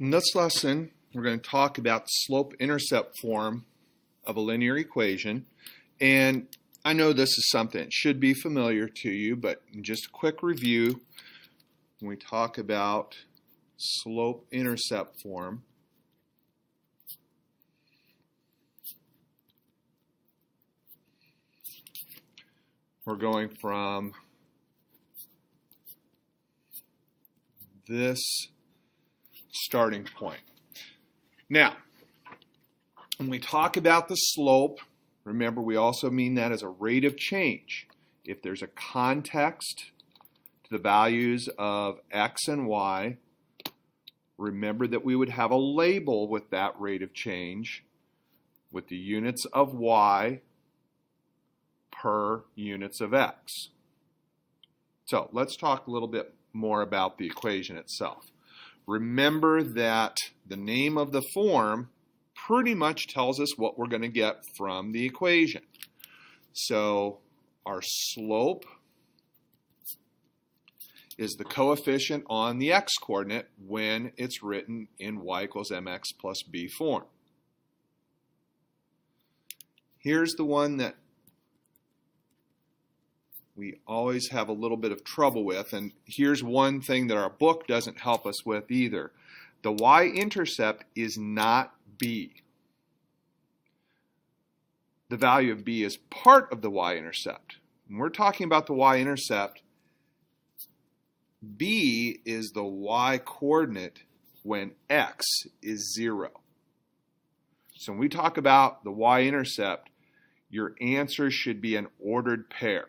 In this lesson, we're going to talk about the slope-intercept form of a linear equation. And I know this is something that should be familiar to you, but just a quick review, when we talk about slope-intercept form, we're going from this starting point. Now, when we talk about the slope, remember we also mean that as a rate of change. If there's a context to the values of x and y, remember that we would have a label with that rate of change with the units of y per units of x. So let's talk a little bit more about the equation itself. Remember that the name of the form pretty much tells us what we're going to get from the equation. So our slope is the coefficient on the x-coordinate when it's written in y equals mx plus b form. Here's the one that we always have a little bit of trouble with, and here's one thing that our book doesn't help us with either. The y-intercept is not b. The value of b is part of the y-intercept. When we're talking about the y-intercept, b is the y-coordinate when x is 0. So when we talk about the y-intercept, your answer should be an ordered pair,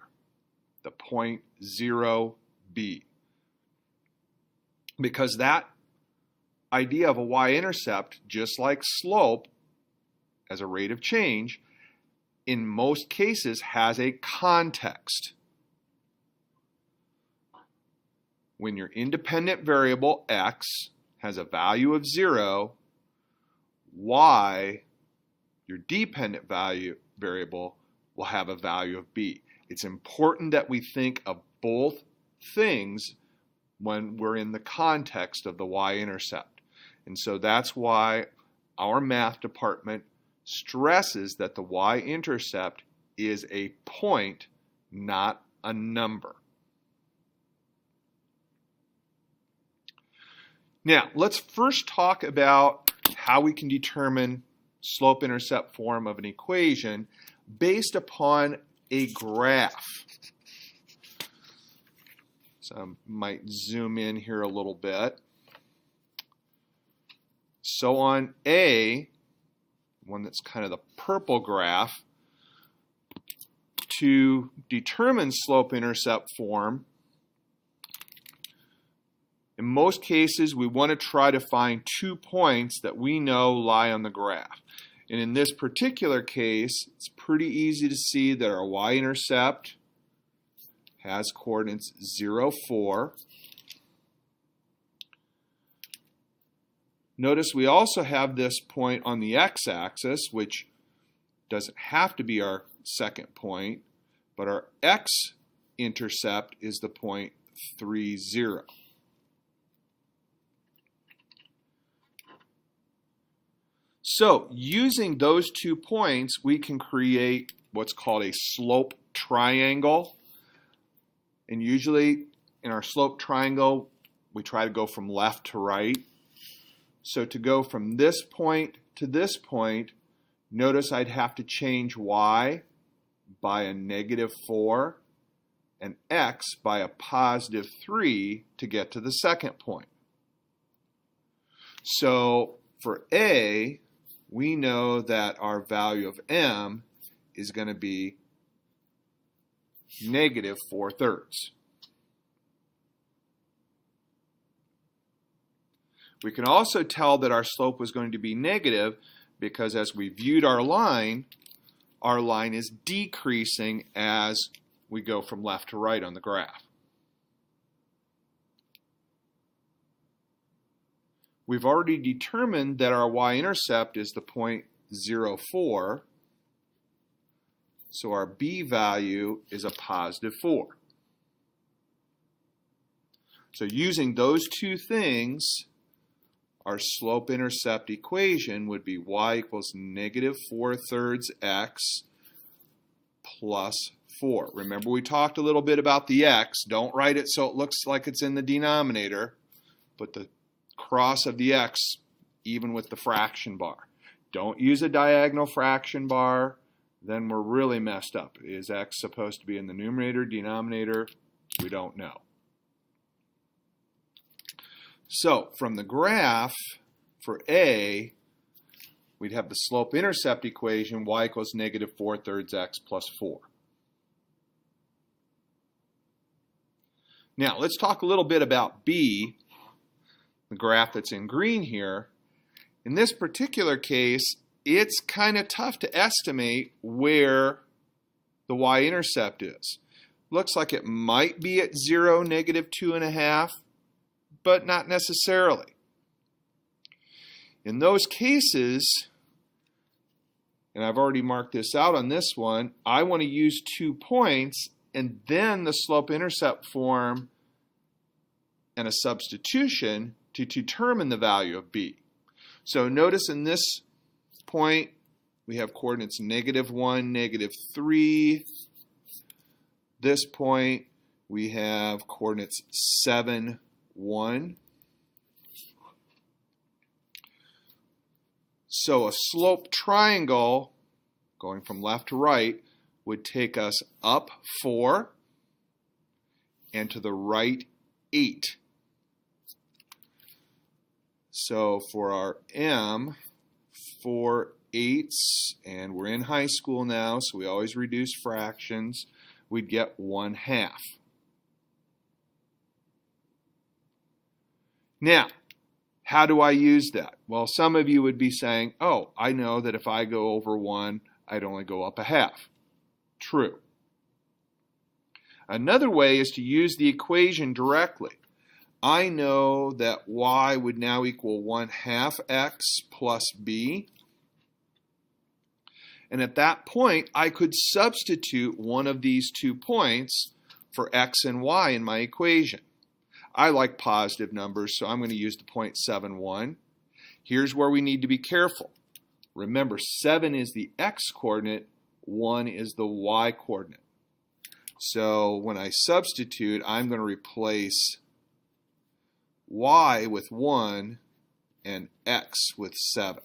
the point 0b. Because that idea of a y-intercept, just like slope as a rate of change, in most cases has a context. When your independent variable x has a value of 0, y, your dependent variable, will have a value of b. It's important that we think of both things when we're in the context of the y-intercept. And so that's why our math department stresses that the y-intercept is a point, not a number. Now, let's first talk about how we can determine slope-intercept form of an equation based upon a graph. So I might zoom in here a little bit. So on A, one that's kind of the purple graph, to determine slope-intercept form, in most cases we want to try to find 2 points that we know lie on the graph. And in this particular case, it's pretty easy to see that our y-intercept has coordinates 0, 4. Notice we also have this point on the x-axis, which doesn't have to be our second point, but our x-intercept is the point 3, 0. So using those 2 points, we can create what's called a slope triangle. And usually in our slope triangle, we try to go from left to right. So to go from this point to this point, notice I'd have to change y by a -4 and x by a +3 to get to the second point. So for A, we know that our value of m is going to be -4/3. We can also tell that our slope was going to be negative because as we viewed our line is decreasing as we go from left to right on the graph. We've already determined that our y-intercept is the point 0, 4. So our b value is a +4. So using those two things, our slope-intercept equation would be y equals negative 4/3 x plus 4. Remember, we talked a little bit about the x. Don't write it so it looks like it's in the denominator. Put the cross of the x even with the fraction bar. Don't use a diagonal fraction bar. Then we're really messed up. Is x supposed to be in the numerator, denominator? We don't know. So from the graph for A, we'd have the slope-intercept equation, y equals negative 4/3 x plus 4. Now let's talk a little bit about B, the graph that's in green here. In this particular case, it's kind of tough to estimate where the y-intercept is. Looks like it might be at 0, negative 2.5, but not necessarily. In those cases, and I've already marked this out on this one, I want to use 2 points and then the slope-intercept form and a substitution to determine the value of B. So notice in this point, we have coordinates negative 1, negative 3. This point, we have coordinates 7, 1. So a slope triangle, going from left to right, would take us up 4 and to the right 8. So for our M, 4/8, and we're in high school now, so we always reduce fractions, we'd get 1/2. Now, how do I use that? Well, some of you would be saying, oh, I know that if I go over 1, I'd only go up 1/2. True. Another way is to use the equation directly. I know that y would now equal 1/2 x plus b. And at that point, I could substitute one of these 2 points for x and y in my equation. I like positive numbers, so I'm going to use the point 7,1. Here's where we need to be careful. Remember, 7 is the x-coordinate, 1 is the y-coordinate. So when I substitute, I'm going to replace y with 1 and x with 7.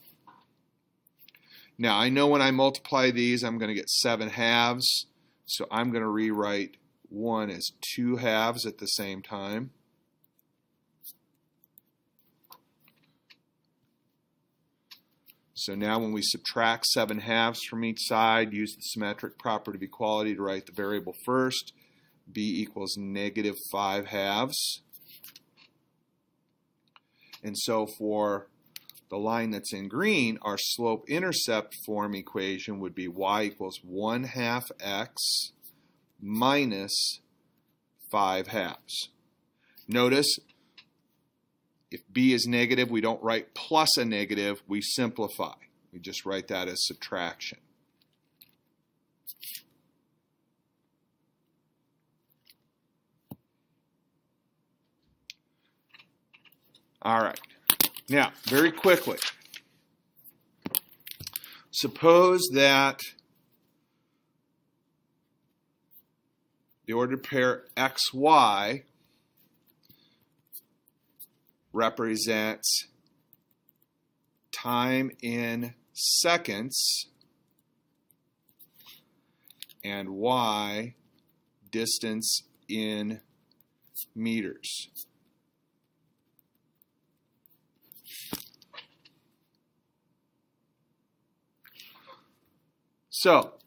Now I know when I multiply these I'm going to get 7/2, so I'm going to rewrite 1 as 2/2 at the same time. So now when we subtract 7/2 from each side, use the symmetric property of equality to write the variable first. B equals negative 5/2. And so for the line that's in green, our slope-intercept form equation would be y equals 1/2 x minus 5/2. Notice, if b is negative, we don't write plus a negative, we simplify. We just write that as subtraction. All right. Now, very quickly, suppose that the ordered pair xy represents time in seconds and y distance in meters. So,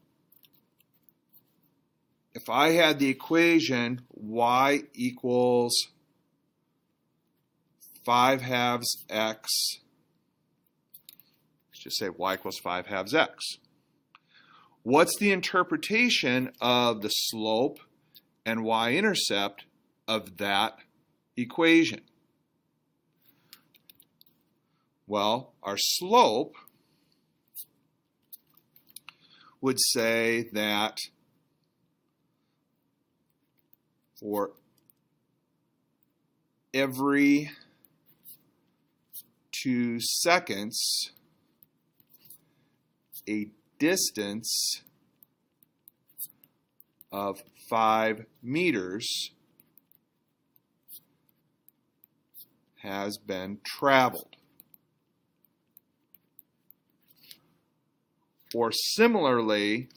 if I had the equation y equals 5/2 x, let's just say y equals 5/2 x. What's the interpretation of the slope and y-intercept of that equation? Well, our slope would say that for every 2 seconds, a distance of 5 meters has been traveled. Or similarly,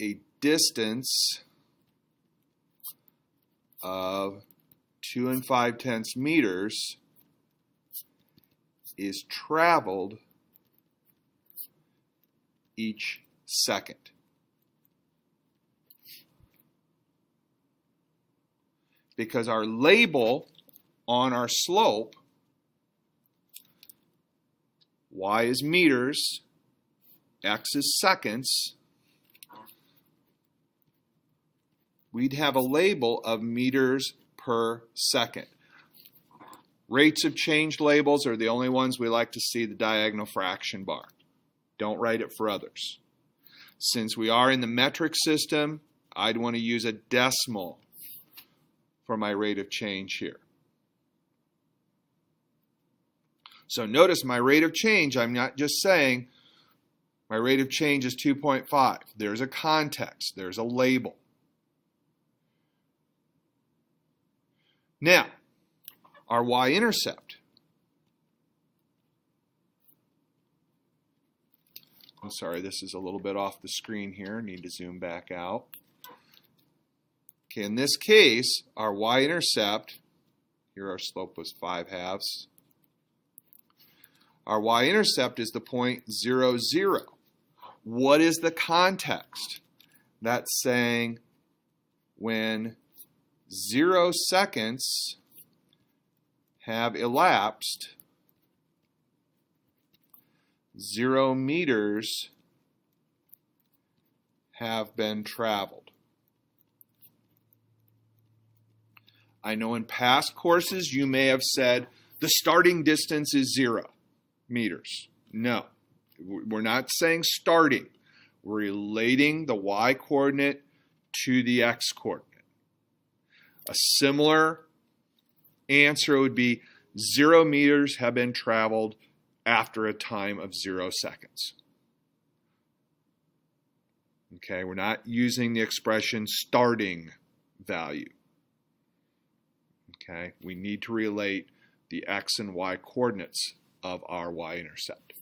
a distance of 2 5/10 meters is traveled each second. Because our label on our slope, y is meters, x is seconds, we'd have a label of meters per second. Rates of change labels are the only ones we like to see the diagonal fraction bar. Don't write it for others. Since we are in the metric system, I'd want to use a decimal for my rate of change here. So notice my rate of change, I'm not just saying my rate of change is 2.5. There's a context, there's a label. Now, our y-intercept. I'm sorry, this is a little bit off the screen here. Need to zoom back out. Okay, in this case, our y-intercept, here our slope was 5/2. Our y-intercept is the point 0, 0. What is the context? That's saying when 0 seconds have elapsed, 0 meters have been traveled. I know in past courses you may have said the starting distance is 0 meters. No, we're not saying starting. We're relating the y-coordinate to the x-coordinate. A similar answer would be 0 meters have been traveled after a time of 0 seconds. Okay, we're not using the expression starting value. Okay, we need to relate the x and y coordinates of our y-intercept.